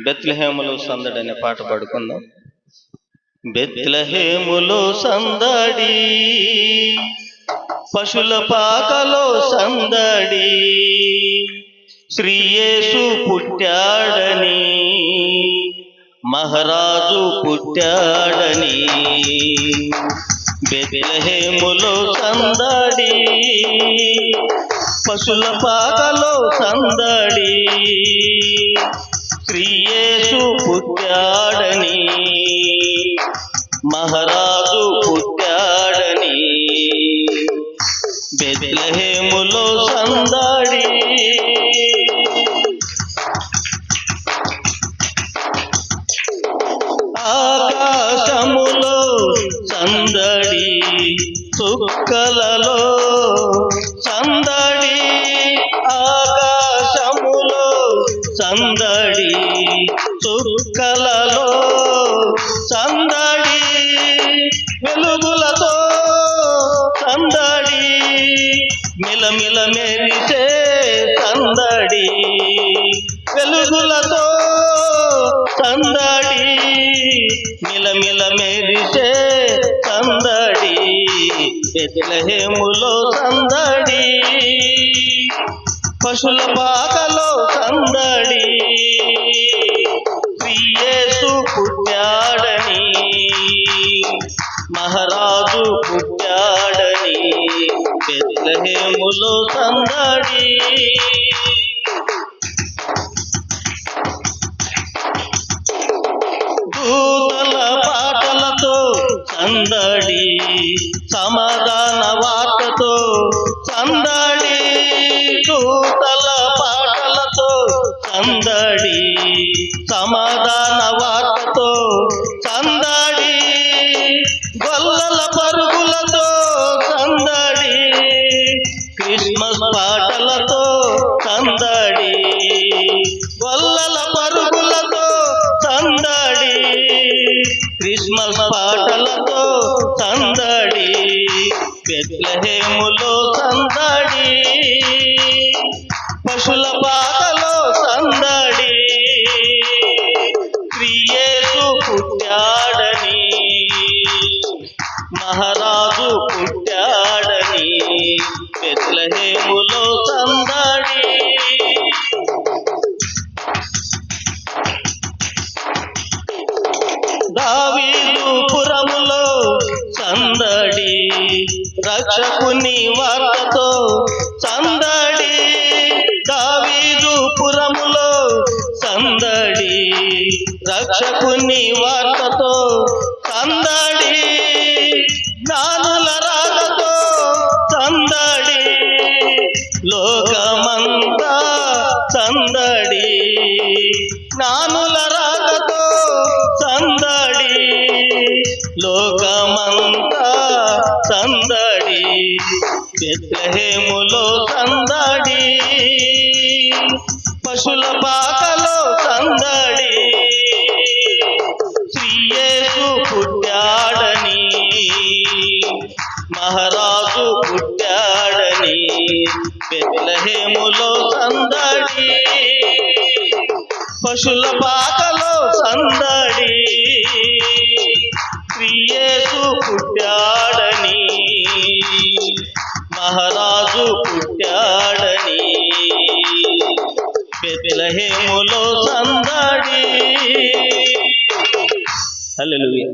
బెత్లెహేములో సందడి అనే పాట పాడుకుందాం. బెత్లెహేములో సందడి, పశుల పాకలో సందడి, శ్రీయేసు పుట్టాడని, మహారాజు పుట్టాడని. బెత్లెహేములో సందడి, పశుల పాకలో సందడి, శ్రీయేసు పుట్టాడని, మహారాజు పుట్టాడని. బెత్లెహేములో సందడి. ఆకాశములో సందడి, చుక్కలలో సందడి, ఆకాశములో సందడి, చుక్కలలో సందడి, వెలుగులతో సందడి, మిలమిల మెరిసే సందడి, వెలుగులతో సందడి, మిలమిల మెరిసే సందడి. బెత్లెహేములో సందడి, పశుల పాకలో సందడి, శ్రీయేసు పుట్టాడని, మహారాజు పుట్టాడని. బెత్లెహేములో సందడి. దూతల పాటలతో సందడి, సమాధాన వార్తతో సందడి, దూతల పాటలతో సందడి, సమాధాన వార్తతో సందడి, గొల్లల పరుగులతో సందడి, క్రిస్మస్ పాటలతో సందడి, గొల్లల పరుగులతో సందడి, క్రిస్మస్ పాటలతో సందడి. బెత్లెహేములో సందడి, పశుల పాకలో సందడి, శ్రీయేసు పుట్టాడని, మహారాజు పుట్టాడని. బెత్లెహేములో సందడి. దావీదు పురములో సందడి, రక్షకుని వార్తతో సందడి, దావీదు పురములో సందడి, రక్షకుని వార్తతో సందడి, జ్ఞానుల రాకతో సందడి, లోకమంతా సందడి, జ్ఞానుల రాకతో సందడి, లోకమంతా సందడి. బెత్లెహేములో సందడి, పశుల పాకలో సందడి, శ్రీయేసు పుట్టాడని, మహారాజు పుట్టాడని. బెత్లెహేములో సందడి, పశుల పాకలో సందడి, శ్రీయేసు పుట్టాడని, మహారాజు పుట్టాడని. బెత్లెహేములో సందడి. హల్లెలూయా.